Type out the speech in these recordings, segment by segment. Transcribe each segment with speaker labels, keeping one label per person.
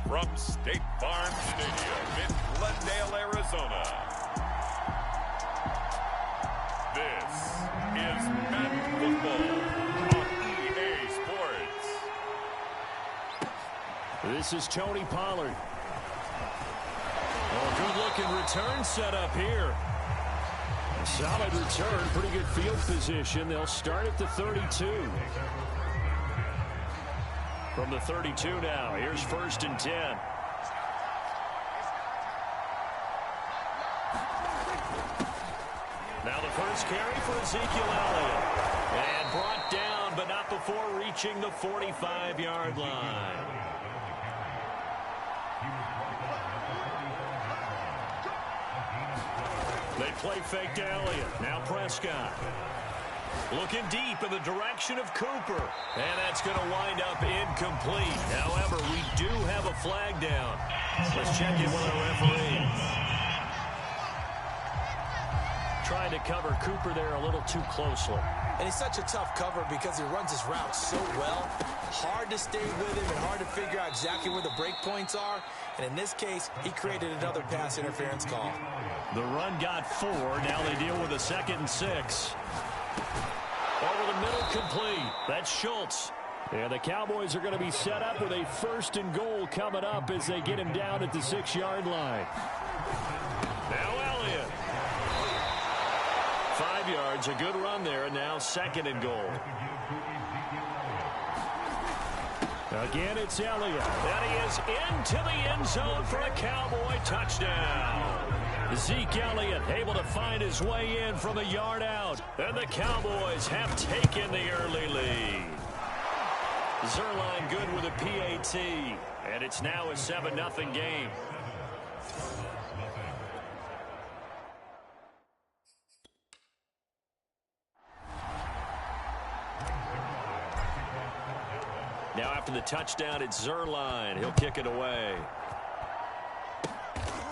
Speaker 1: from State Farm Stadium in Glendale, Arizona. This is Madden Football on EA Sports.
Speaker 2: This is Tony Pollard. Oh, good-looking return set up here. Solid return, pretty good field position. They'll start at the 32. From the 32 now, here's 1st and 10. Now the first carry for Ezekiel Elliott. And brought down, but not before reaching the 45-yard line. They play fake to Elliott. Now Prescott. Looking deep in the direction of Cooper. And that's going to wind up incomplete. However, we do have a flag down. Let's check in with our referee. Trying to cover Cooper there a little too closely.
Speaker 3: And he's such a tough cover because he runs his route so well. Hard to stay with him and hard to figure out exactly where the break points are. And in this case, he created another pass interference call.
Speaker 2: The run got 4. Now they deal with a 2nd and 6. Over the middle, complete. That's Schultz. And the Cowboys are going to be set up with a 1st and goal coming up as they get him down at the 6-yard line. Now Elliott. 5 yards, a good run there, and now 2nd and goal. Again, it's Elliott. And he is into the end zone for a Cowboy touchdown. Zeke Elliott able to find his way in from a yard out. And the Cowboys have taken the early lead. Zuerlein good with a PAT. And it's now a 7-0 game. Now after the touchdown, it's Zuerlein. He'll kick it away.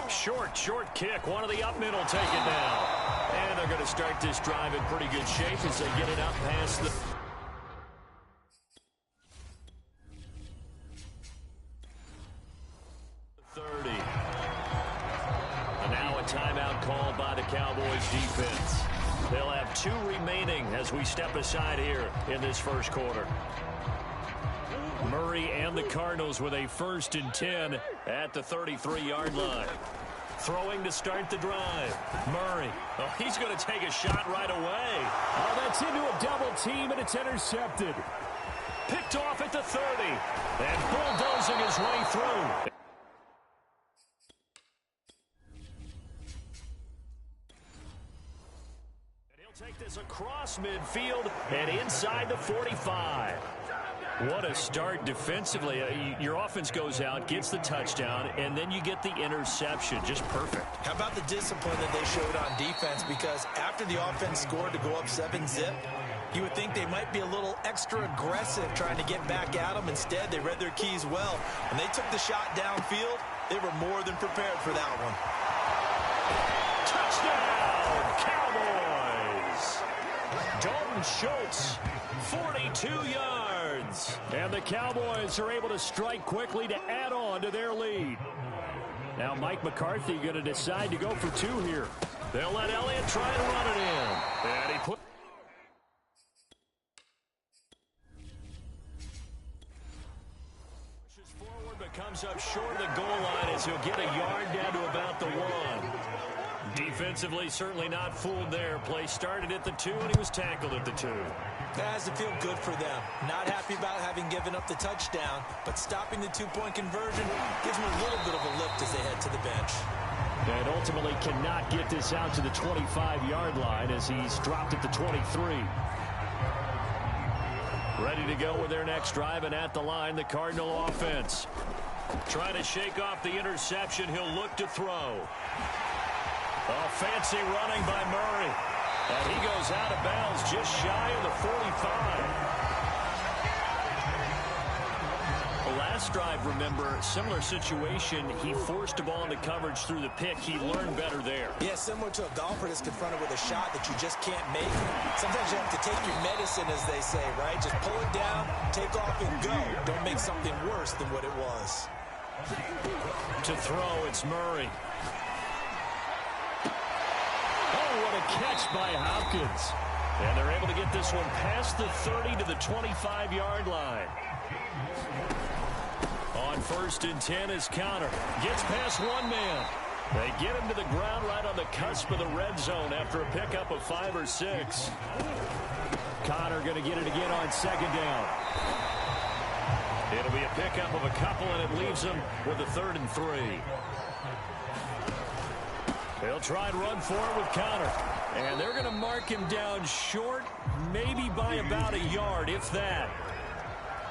Speaker 2: Short kick. One of the up middle take it down. And they're going to start this drive in pretty good shape as they get it up past the 30. And now a timeout called by the Cowboys defense. They'll have 2 remaining as we step aside here in this first quarter. Murray and the Cardinals with a 1st and 10 at the 33-yard line. Throwing to start the drive. Murray. Oh, he's going to take a shot right away.
Speaker 4: Oh, that's into a double team, and it's intercepted.
Speaker 2: Picked off at the 30. And bulldozing his way through. And he'll take this across midfield and inside the 45. What a start defensively. Your offense goes out, gets the touchdown, and then you get the interception. Just perfect.
Speaker 3: How about the discipline that they showed on defense? Because after the offense scored to go up 7-zip, you would think they might be a little extra aggressive trying to get back at them. Instead, they read their keys well. When they took the shot downfield, they were more than prepared for that one.
Speaker 2: Touchdown, Cowboys! Dalton Schultz, 42 yards. And the Cowboys are able to strike quickly to add on to their lead. Now Mike McCarthy going to decide to go for 2 here. They'll let Elliott try to run it in. And he put pushes forward but comes up short of the goal line as he'll get a yard down to about the 1. Defensively, certainly not fooled there. Play started at the 2, and he was tackled at the 2.
Speaker 3: That has to feel good for them. Not happy about having given up the touchdown, but stopping the 2-point conversion gives them a little bit of a lift as they head to the bench.
Speaker 2: And ultimately cannot get this out to the 25-yard line as he's dropped at the 23. Ready to go with their next drive, and at the line, the Cardinal offense. Trying to shake off the interception. He'll look to throw. Oh, fancy running by Murray. And he goes out of bounds just shy of the 45. The last drive, remember, similar situation. He forced a ball into coverage through the pick. He learned better there.
Speaker 3: Yeah, similar to a golfer that's confronted with a shot that you just can't make. Sometimes you have to take your medicine, as they say, right? Just pull it down, take off, and go. Don't make something worse than what it was.
Speaker 2: To throw, it's Murray. Oh, what a catch by Hopkins. And they're able to get this one past the 30 to the 25-yard line. On 1st and 10 is Connor. Gets past one man. They get him to the ground right on the cusp of the red zone after a pickup of 5 or 6. Connor going to get it again on 2nd down. It'll be a pickup of a couple, and it leaves him with a 3rd and 3. They'll try and run forward with Connor. And they're going to mark him down short, maybe by about a yard, if that.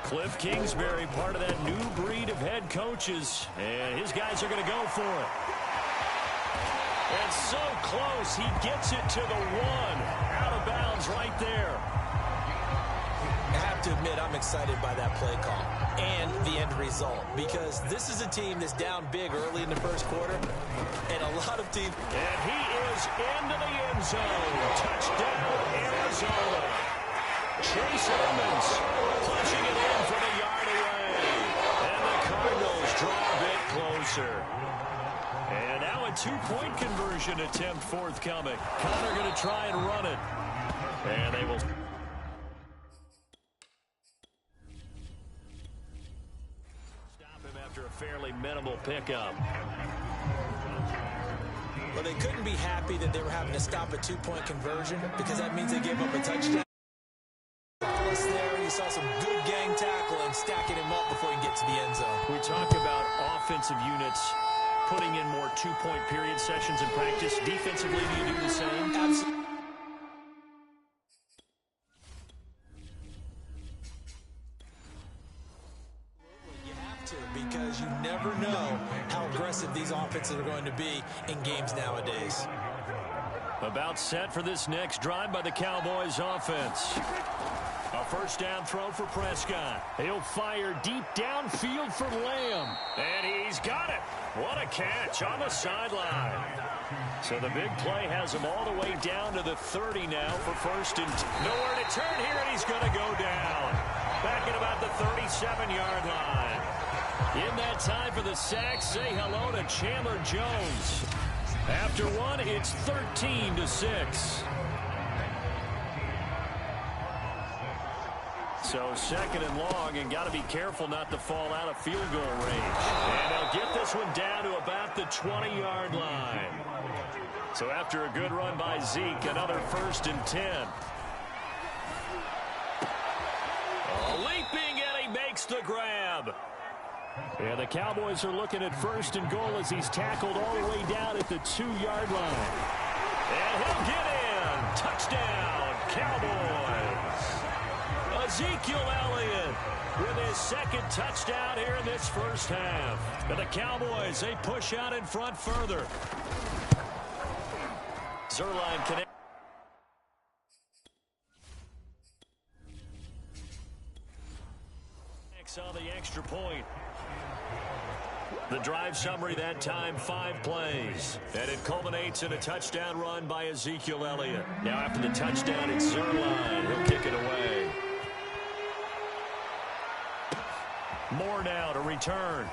Speaker 2: Cliff Kingsbury, part of that new breed of head coaches. And his guys are going to go for it. And so close, he gets it to the 1. Out of bounds right there.
Speaker 3: I have to admit, I'm excited by that play call and the end result, because this is a team that's down big early in the first quarter, and a lot of teams.
Speaker 2: And he is into the end zone. Touchdown, Arizona. Chase Edmonds punching it in from a yard away. And the Cardinals draw a bit closer. And now a 2-point conversion attempt forthcoming. Connor going to try and run it. And they will. After a fairly minimal pickup.
Speaker 3: Well, they couldn't be happy that they were having to stop a 2-point conversion, because that means they gave up a touchdown. There, you saw some good gang tackling, stacking him up before he can get to the end zone.
Speaker 2: We talk about offensive units putting in more 2-point period sessions in practice. Defensively, do you do the same?
Speaker 3: Absolutely. Because you never know how aggressive these offenses are going to be in games nowadays.
Speaker 2: About set for this next drive by the Cowboys offense. A 1st down throw for Prescott. He'll fire deep downfield for Lamb. And he's got it. What a catch on the sideline. So the big play has him all the way down to the 30 now for 1st and nowhere to turn here, and he's going to go down. Back at about the 37-yard line. In that time for the sack, say hello to Chandler Jones. After one, it's 13-6. So 2nd and long, and got to be careful not to fall out of field goal range. And they'll get this one down to about the 20-yard line. So after a good run by Zeke, another 1st and 10. Leaping, and he makes the grab. Yeah, the Cowboys are looking at 1st and goal as he's tackled all the way down at the 2-yard line. And he'll get in. Touchdown, Cowboys. Ezekiel Elliott with his 2nd touchdown here in this first half. And the Cowboys, they push out in front further. Zerline connects. On the extra point. The drive summary that time, 5 plays. And it culminates in a touchdown run by Ezekiel Elliott. Now after the touchdown, it's Zerline. He'll kick it away. Moore now to return.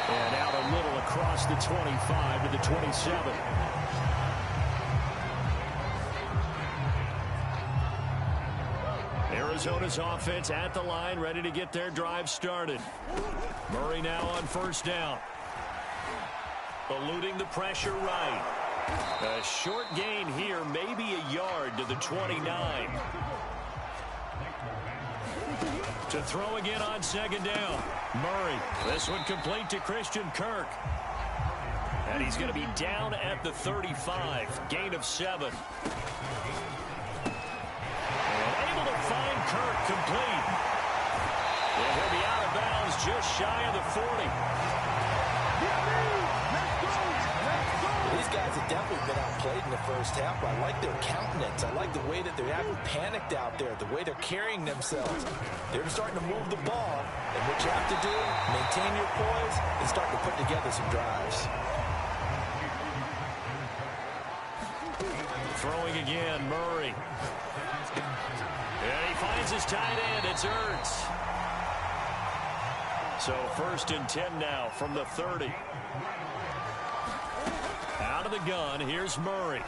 Speaker 2: And out a little across the 25 to the 27. Arizona's offense at the line, ready to get their drive started. Murray now on 1st down. Eluding the pressure right. A short gain here, maybe a yard to the 29. To throw again on 2nd down. Murray, this one complete to Christian Kirk. And he's going to be down at the 35. Gain of 7. Find Kirk complete. And he'll be out of bounds just shy of the 40.
Speaker 3: These guys have definitely been outplayed in the first half, but I like their countenance. I like the way that they haven't panicked out there, the way they're carrying themselves. They're starting to move the ball, and what you have to do, maintain your poise and start to put together some drives.
Speaker 2: Throwing again, Murray. And he finds his tight end. It's Ertz. So 1st and 10 now from the 30. Out of the gun, here's Murray.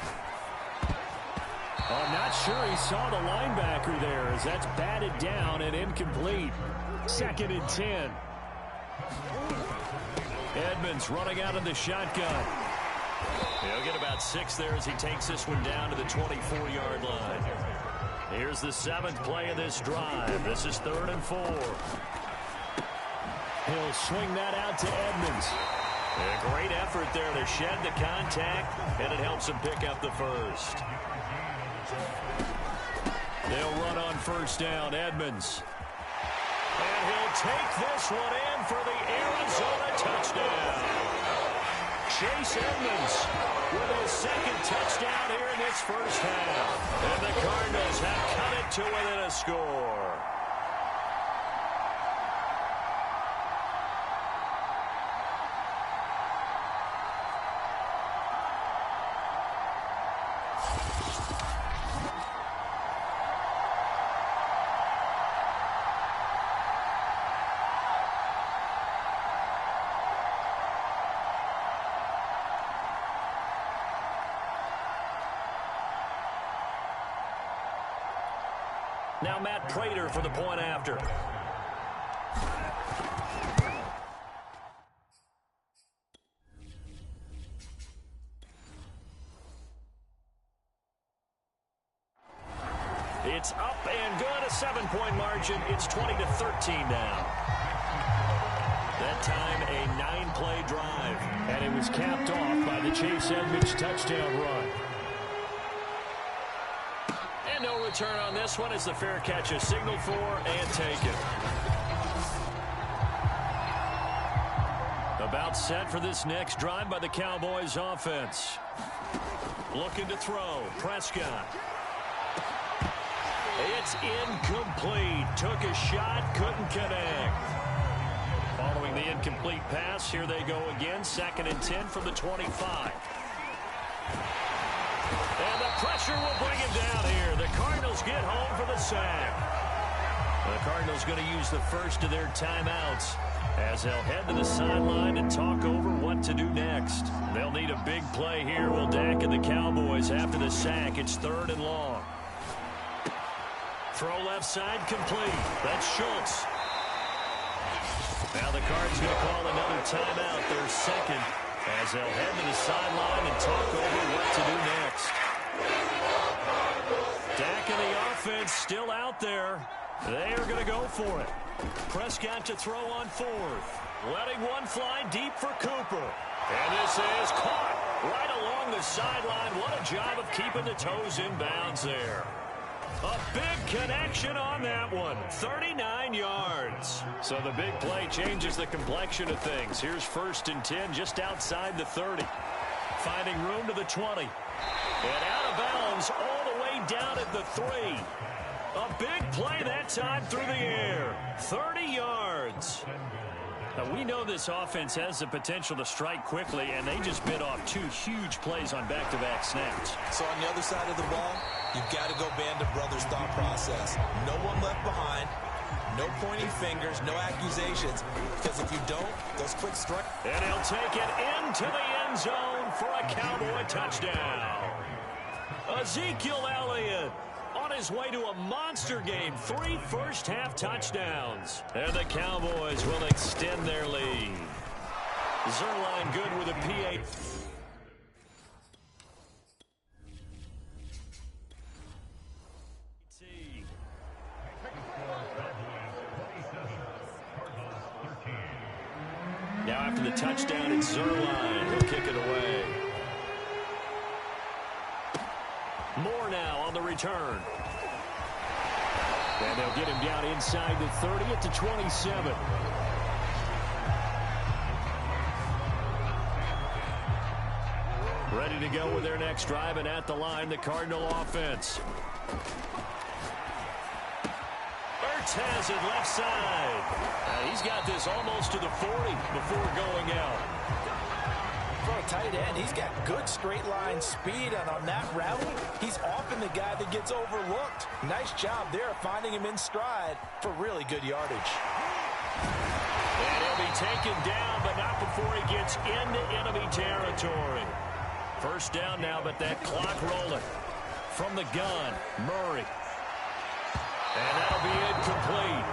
Speaker 4: I'm not sure he saw the linebacker there as that's batted down and incomplete. 2nd and 10.
Speaker 2: Edmonds running out of the shotgun. He'll get about 6 there as he takes this one down to the 24-yard line. Here's the 7th play of this drive. This is 3rd and 4.
Speaker 4: He'll swing that out to Edmonds.
Speaker 2: A great effort there to shed the contact, and it helps him pick up the first. They'll run on 1st down, Edmonds. And he'll take this one in for the Arizona touchdown. Chase Edmonds with his 2nd touchdown here in this first half. And the Cardinals have cut it to within a score. Now Matt Prater for the point after. It's up and good, a 7-point margin. It's 20-13 now. That time a 9-play drive.
Speaker 4: And it was capped off by the Chase Edmonds touchdown run.
Speaker 2: No return on this one as the fair catch is signaled for and taken. About set for this next drive by the Cowboys offense. Looking to throw. Prescott. It's incomplete. Took a shot, couldn't connect. Following the incomplete pass, here they go again. 2nd and 10 from the 25. And the pressure will bring him down here. The Cardinals get home for the sack. The Cardinals going to use the first of their timeouts as they'll head to the sideline and talk over what to do next. They'll need a big play here. Will Dak and the Cowboys after the sack. It's 3rd and long. Throw left side complete. That's Schultz. Now the Cards going to call another timeout, their 2nd, as they'll head to the sideline and talk over what to do next. Dak and the offense still out there. They are going to go for it. Prescott to throw on 4th. Letting one fly deep for Cooper. And this is caught right along the sideline. What a job of keeping the toes in bounds there. A big connection on that one. 39 yards. So the big play changes the complexion of things. Here's 1st and 10 just outside the 30. Finding room to the 20. And out of bounds all the way down at the 3. A big play that time through the air. 30 yards. Now, we know this offense has the potential to strike quickly, and they just bit off 2 huge plays on back-to-back snaps.
Speaker 3: So on the other side of the ball, you've got to go Band of Brothers thought process. No one left behind. No pointing fingers, no accusations. Because if you don't, those quick strikes.
Speaker 2: And he'll take it into the end zone for a Cowboy touchdown. Ezekiel Elliott on his way to a monster game. 3 first-half touchdowns. And the Cowboys will extend their lead. Zerline good with a PA. Now after the touchdown, it's Zerline. He'll kick it away. Moore now on the return.
Speaker 4: And they'll get him down inside the 30 at the 27.
Speaker 2: Ready to go with their next drive, and at the line, the Cardinal offense. Ertz has it left side. He's got this almost to the 40 before going out.
Speaker 3: For a tight end, he's got good straight line speed, and on that route, he's often the guy that gets overlooked. Nice job there finding him in stride for really good yardage.
Speaker 2: And taken down, but not before he gets into enemy territory. First down now, but that clock rolling. From the gun, Murray. And that'll be incomplete.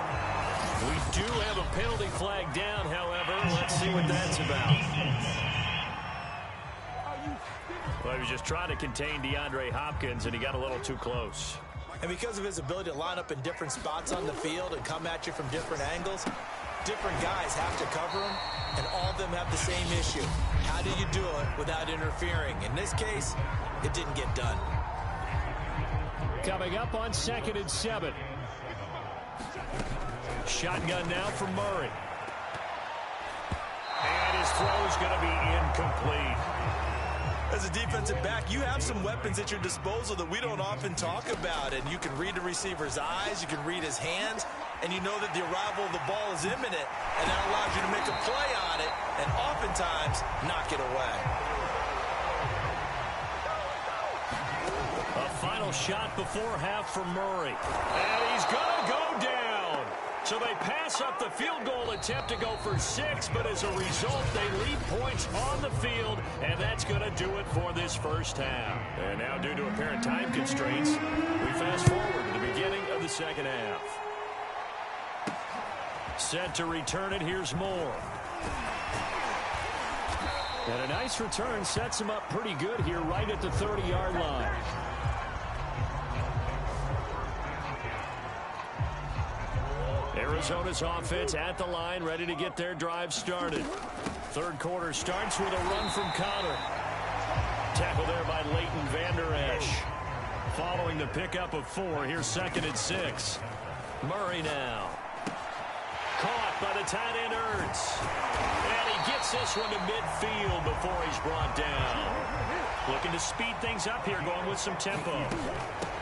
Speaker 2: We do have a penalty flag down, however. Let's see what that's about. Well, he was just trying to contain DeAndre Hopkins, and he got a little too close.
Speaker 3: And because of his ability to line up in different spots on the field and come at you from different angles, different guys have to cover him, and all of them have the same issue. How do you do it without interfering? In this case, it didn't get done.
Speaker 4: Coming up on 2nd and 7.
Speaker 2: Shotgun now from Murray. And his throw is going to be incomplete.
Speaker 3: As a defensive back, you have some weapons at your disposal that we don't often talk about. And you can read the receiver's eyes, you can read his hands, and you know that the arrival of the ball is imminent. And that allows you to make a play on it and oftentimes knock it away.
Speaker 2: A final shot before half from Murray. And he's going to go down. So they pass up the field goal attempt to go for 6, but as a result, they leave points on the field, and that's going to do it for this first half. And now, due to apparent time constraints, we fast forward to the beginning of the second half. Set to return it, here's Moore.
Speaker 4: And a nice return sets him up pretty good here right at the 30-yard line.
Speaker 2: Arizona's offense at the line, ready to get their drive started. Third quarter starts with a run from Connor. Tackle there by Leighton Vander Esch. Following the pickup of 4, here's 2nd and 6. Murray now. Caught by the tight end Ertz. And he gets this one to midfield before he's brought down. Looking to speed things up here, going with some tempo.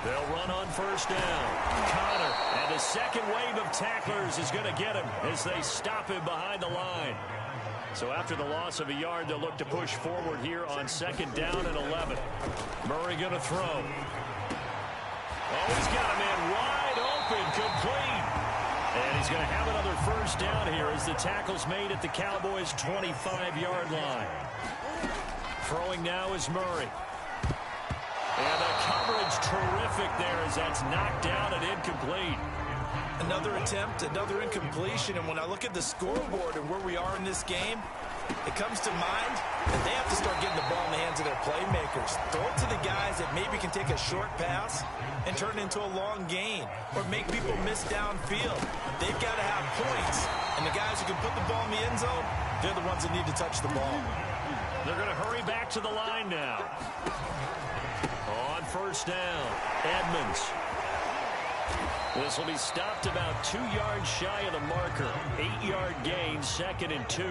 Speaker 2: They'll run on first down. Connor, and the second wave of tacklers is going to get him as they stop him behind the line. So after the loss of a yard, they'll look to push forward here on 2nd down and 11. Murray going to throw. Oh, he's got a man wide open, complete. And he's going to have another first down here as the tackle's made at the Cowboys' 25-yard line. Throwing now is Murray. And the coverage terrific there as that's knocked down and incomplete.
Speaker 3: Another attempt, another incompletion, and when I look at the scoreboard and where we are in this game, it comes to mind that they have to start getting the ball in the hands of their playmakers. Throw it to the guys that maybe can take a short pass and turn it into a long gain or make people miss downfield. They've got to have points, and the guys who can put the ball in the end zone, they're the ones that need to touch the ball.
Speaker 2: They're going to hurry back to the line now. On first down, Edmonds. This will be stopped about 2 yards shy of the marker. 8-yard gain, 2nd and 2.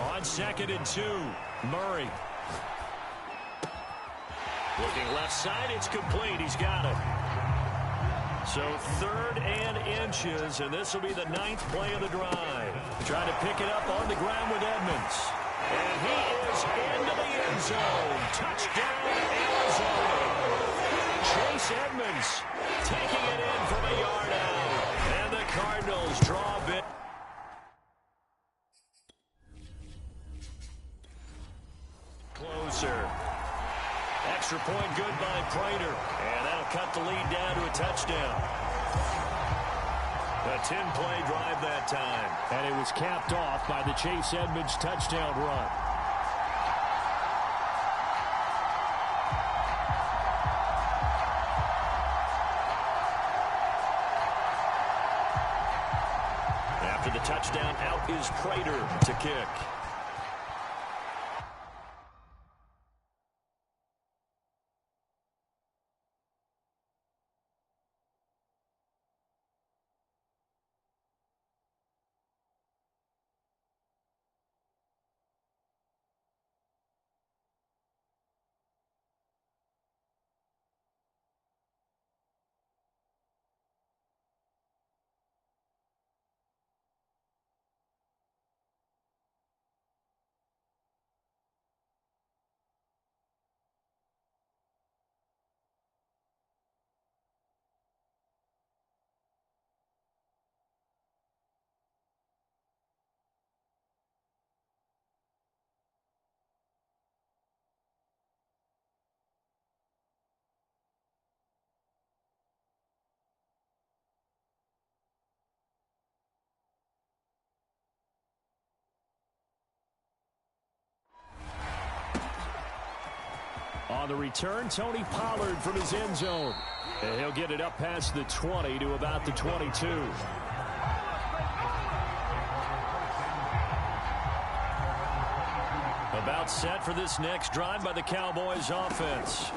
Speaker 2: On 2nd and 2, Murray. Looking left side, it's complete. He's got it. So 3rd and inches, and this will be the 9th play of the drive. Trying to pick it up on the ground with Edmonds. And he is into the end zone. Touchdown, Arizona. Chase Edmonds taking it in from a yard out. And the Cardinals draw a bit. Closer. Extra point good by Prater. And that'll cut the lead down to a touchdown. A 10-play drive that time.
Speaker 4: And it was capped off by the Chase Edmonds touchdown run.
Speaker 2: After the touchdown, out is Prater to kick.
Speaker 4: On the return, Tony Pollard from his end zone. And he'll get it up past the 20 to about the 22. About set for this next drive by the Cowboys offense.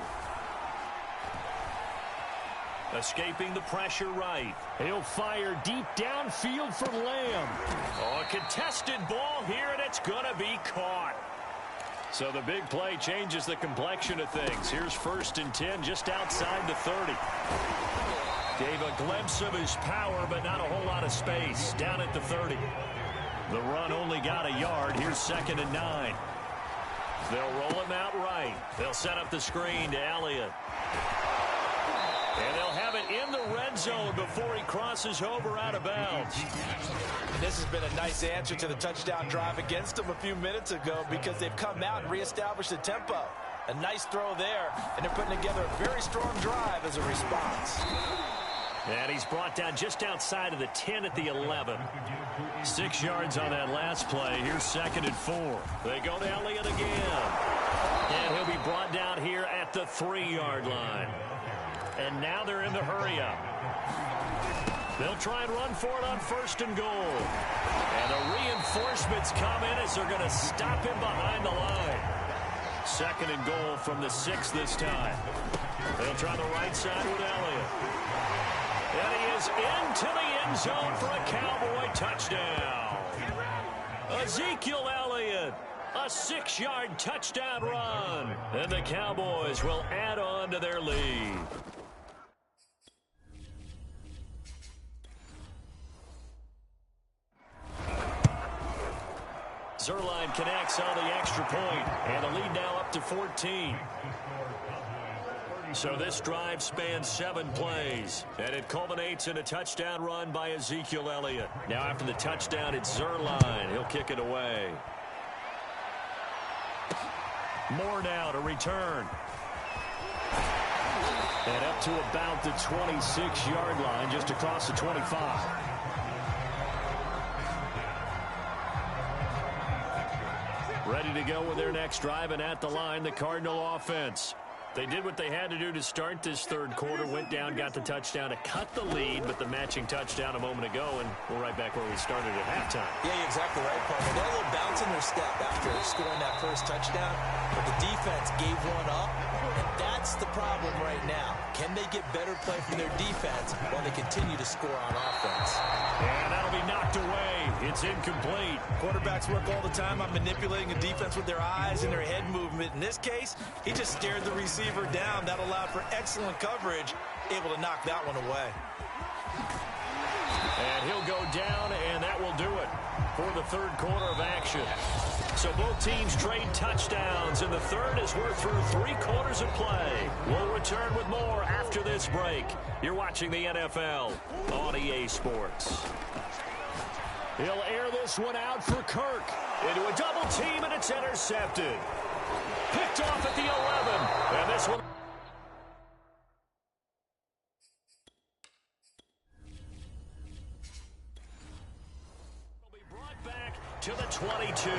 Speaker 4: Escaping the pressure right. He'll fire deep downfield for Lamb. Oh, a contested ball here, and it's going to be caught. So the big play changes the complexion of things. Here's 1st and 10 just outside the 30. Gave a glimpse of his power, but not a whole lot of space. Down at the 30. The run only got a yard. Here's 2nd and 9. They'll roll him out right. They'll set up the screen to Elliott. And they'll have it in the red zone before he crosses over out of bounds.
Speaker 3: And this has been a nice answer to the touchdown drive against them a few minutes ago because they've come out and reestablished the tempo. A nice throw there, and they're putting together a very strong drive as a response.
Speaker 2: And he's brought down just outside of the 10 at the 11. 6 yards on that last play. Here's 2nd and 4. They go to Elliott again. And he'll be brought down here at the 3-yard line. And now they're in the hurry-up. They'll try and run for it on 1st and goal. And the reinforcements come in as they're going to stop him behind the line. 2nd and goal from the 6 this time. They'll try the right side with Elliott. And he is into the end zone for a Cowboy touchdown. Ezekiel Elliott, a 6-yard touchdown run. And the Cowboys will add on to their lead. Zerline connects on the extra point, and the lead now up to 14. So this drive spans 7 plays, and it culminates in a touchdown run by Ezekiel Elliott. Now after the touchdown, it's Zerline. He'll kick it away. Moore now to return. And up to about the 26-yard line, just across the 25. Ready to go with their next drive, and at the line, the Cardinal offense. They did what they had to do to start this 3rd quarter, went down, got the touchdown to cut the lead, but the matching touchdown a moment ago, and we're right back where we started at halftime.
Speaker 3: Yeah, you're exactly right, Paul. They got a little bounce in their step after scoring that first touchdown, but the defense gave one up, and that's the problem right now. Can they get better play from their defense while they continue to score on offense?
Speaker 2: And that'll be knocked away. It's incomplete.
Speaker 3: Quarterbacks work all the time on manipulating a defense with their eyes and their head movement. In this case, he just stared the receiver down. That allowed for excellent coverage, able to knock that one away.
Speaker 2: And he'll go down, and that will do it for the 3rd quarter of action. So both teams trade touchdowns in the 3rd as we're through 3 quarters of play. We'll return with more after this break. You're watching the NFL on EA Sports. He'll air this one out for Kirk. Into a double team, and it's intercepted. Picked off at the 11. And this one... will be brought back to the 22.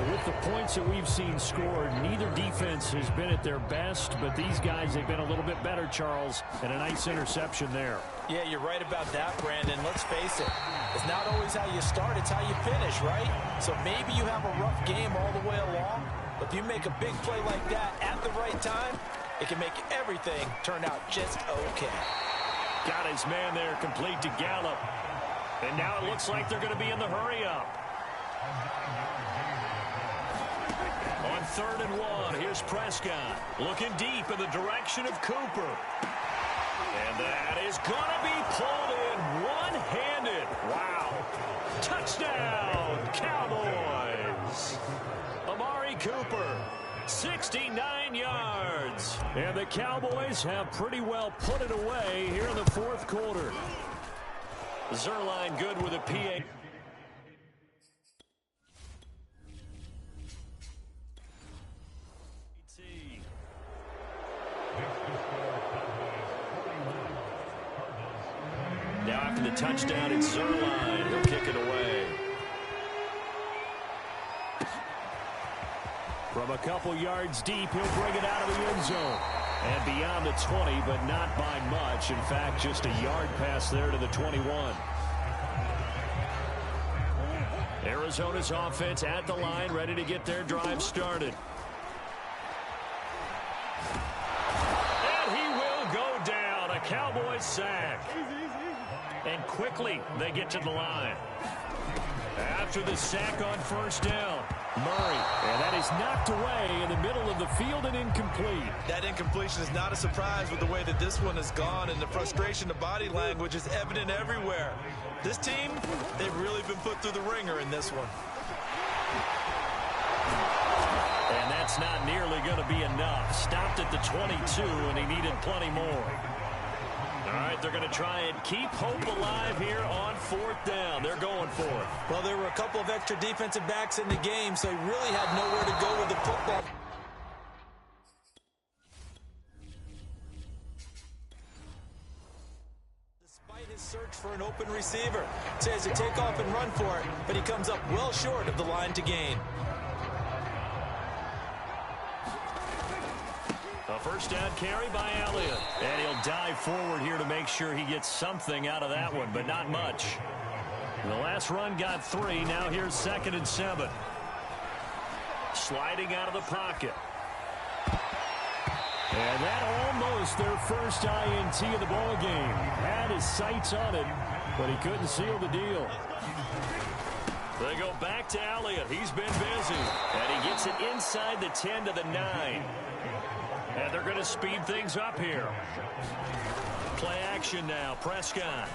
Speaker 4: With the points that we've seen scored, neither defense has been at their best, but these guys, they've been a little bit better, Charles, and a nice interception there.
Speaker 3: Yeah, you're right about that, Brandon. Let's face it. It's not always how you start, it's how you finish, right? So maybe you have a rough game all the way along, but if you make a big play like that at the right time, it can make everything turn out just okay.
Speaker 2: Got his man there complete to Gallup. And now it looks like they're going to be in the hurry-up. On 3rd and 1, here's Prescott looking deep in the direction of Cooper. And that is going to be pulled in one-handed. Wow. Touchdown, Cowboys. Amari Cooper, 69 yards. And the Cowboys have pretty well put it away here in the 4th quarter. Zerline good with a PA. Now after the touchdown, it's Zerline. He'll kick it away. From a couple yards deep, he'll bring it out of the end zone. And beyond the 20, but not by much. In fact, just a yard pass there to the 21. Arizona's offense at the line, ready to get their drive started. And he will go down. A Cowboys sack. And quickly, they get to the line. After the sack on first down, Murray. And that is knocked away in the middle of the field and incomplete.
Speaker 3: That incompletion is not a surprise with the way that this one has gone, and the frustration, the body language is evident everywhere. This team, they've really been put through the ringer in this one.
Speaker 2: And that's not nearly going to be enough. Stopped at the 22, and he needed plenty more. All right, they're going to try and keep hope alive here on fourth down. They're going for it.
Speaker 3: Well, there were a couple of extra defensive backs in the game, so he really had nowhere to go with the football. Despite his search for an open receiver, says to take off and run for it, but he comes up well short of the line to gain.
Speaker 2: A first down carry by Elliott. And he'll dive forward here to make sure he gets something out of that one, but not much. The last run got 3. Now here's 2nd and 7. Sliding out of the pocket. And that almost their first INT of the ball game. Had his sights on it, but he couldn't seal the deal. They go back to Elliott. He's been busy. And he gets it inside the 10 to the 9. And they're going to speed things up here. Play action now. Prescott.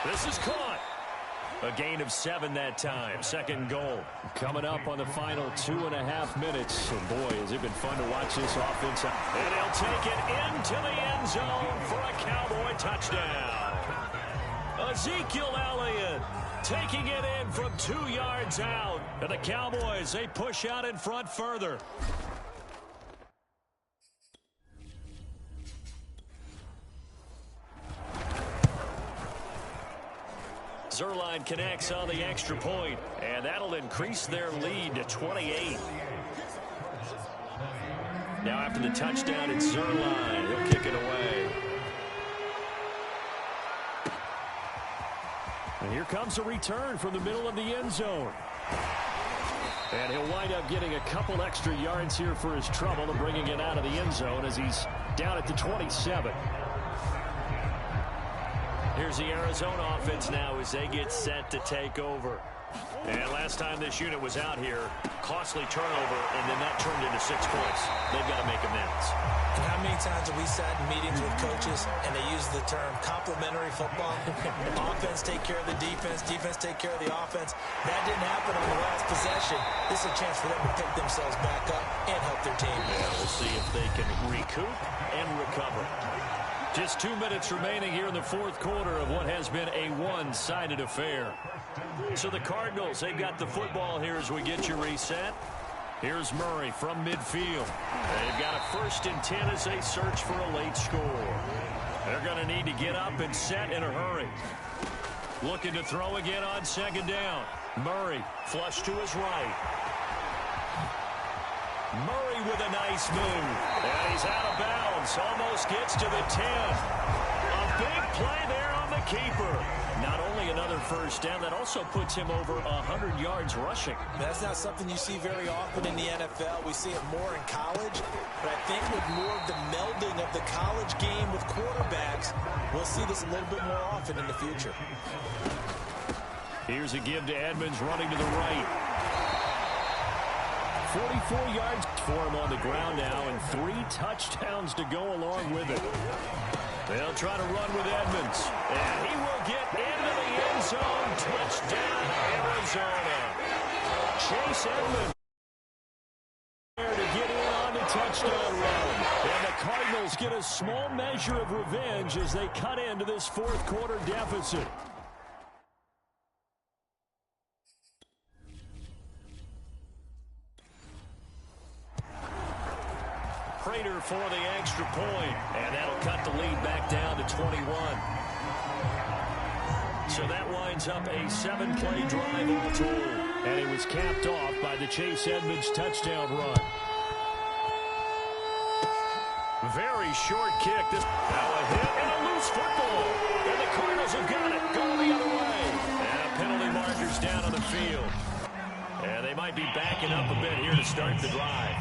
Speaker 2: This is caught. A gain of 7 that time. 2nd goal. Coming up on the final 2.5 minutes. And boy, has it been fun to watch this offense. And he'll take it into the end zone for a Cowboy touchdown. Ezekiel Elliott taking it in from 2 yards out. And the Cowboys, they push out in front further. Zuerlein connects on the extra point, and that'll increase their lead to 28. Now after the touchdown, it's Zuerlein. He'll kick it away. And here comes a return from the middle of the end zone. And he'll wind up getting a couple extra yards here for his trouble and bringing it out of the end zone as he's down at the 27. Here's the Arizona offense now as they get set to take over. And last time this unit was out here, costly turnover, and then that turned into 6 points. They've got to make amends.
Speaker 3: And how many times have we sat in meetings with coaches and they use the term complementary football? Offense take care of the defense, defense take care of the offense. That didn't happen on the last possession. This is a chance for them to pick themselves back up and help their team.
Speaker 2: Yeah, we'll see if they can recoup and recover. Just 2 minutes remaining here in the fourth quarter of what has been a one-sided affair. So the Cardinals, they've got the football here as we get you reset. Here's Murray from midfield. They've got a 1st and 10 as they search for a late score. They're going to need to get up and set in a hurry. Looking to throw again on 2nd down. Murray flush to his right. Murray with a nice move. And he's out of bounds. Almost gets to the 10. A big play there on the keeper. Not only another first down, that also puts him over 100 yards rushing.
Speaker 3: That's not something you see very often in the NFL. We see it more in college. But I think with more of the melding of the college game with quarterbacks, we'll see this a little bit more often in the future.
Speaker 2: Here's a give to Edmonds running to the right. 44 yards for him on the ground now, and 3 touchdowns to go along with it. They'll try to run with Edmonds, and he will get into the end zone. Touchdown, Arizona. Chase Edmonds there to get in on the touchdown run. And the Cardinals get a small measure of revenge as they cut into this fourth quarter deficit. Prater for the extra point, and that'll cut the lead back down to 21. So that winds up a 7-play drive all told. And it was capped off by the Chase Edmonds touchdown run. Very short kick. Now a hit and a loose football. And the Cardinals have got it. Going the other way. And penalty markers down on the field. And they might be backing up a bit here to start the drive.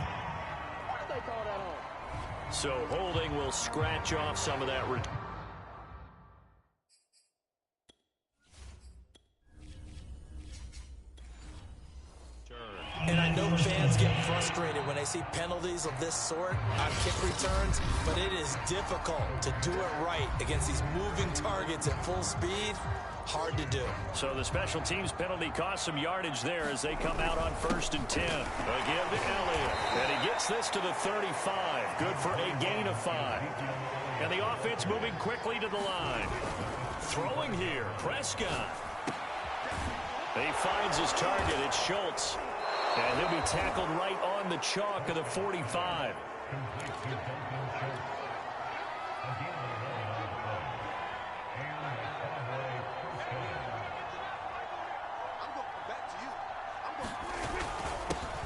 Speaker 2: So holding will scratch off some of that return.
Speaker 3: And I know fans get frustrated when they see penalties of this sort on kick returns, but it is difficult to do it right against these moving targets at full speed. Hard to do.
Speaker 2: So the special teams penalty cost some yardage there as they come out on 1st and 10. Again to Elliott. And he gets this to the 35. Good for a gain of 5. And the offense moving quickly to the line. Throwing here, Prescott. He finds his target. It's Schultz. And he'll be tackled right on the chalk of the 45.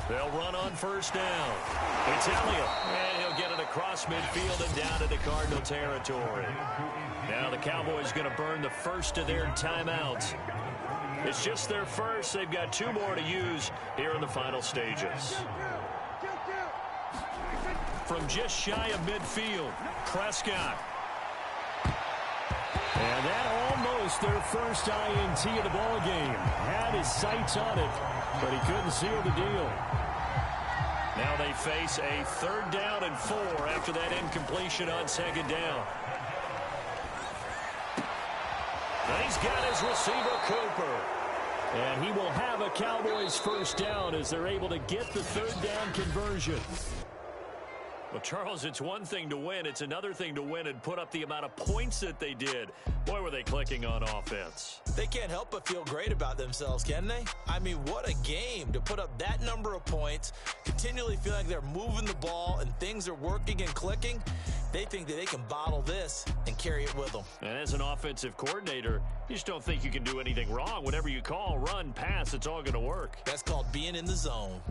Speaker 2: They'll run on 1st down. It's Elliott. And he'll get it across midfield and down into Cardinal territory. Now the Cowboys going to burn the first of their timeouts. It's just their first. They've got 2 more to use here in the final stages. From just shy of midfield, Prescott. And that almost their first INT of the ball game. Had his sights on it, but he couldn't seal the deal. Now they face a 3rd down and 4 after that incompletion on 2nd down. He's got his receiver, Cooper. And he will have a Cowboys 1st down as they're able to get the 3rd down conversion. Well, Charles, it's one thing to win. It's another thing to win and put up the amount of points that they did. Boy, were they clicking on offense.
Speaker 3: They can't help but feel great about themselves, can they? I mean, what a game to put up that number of points, continually feel like they're moving the ball and things are working and clicking. They think that they can bottle this and carry it with them.
Speaker 2: And as an offensive coordinator, you just don't think you can do anything wrong. Whatever you call, run, pass, it's all going to work.
Speaker 3: That's called being in the zone.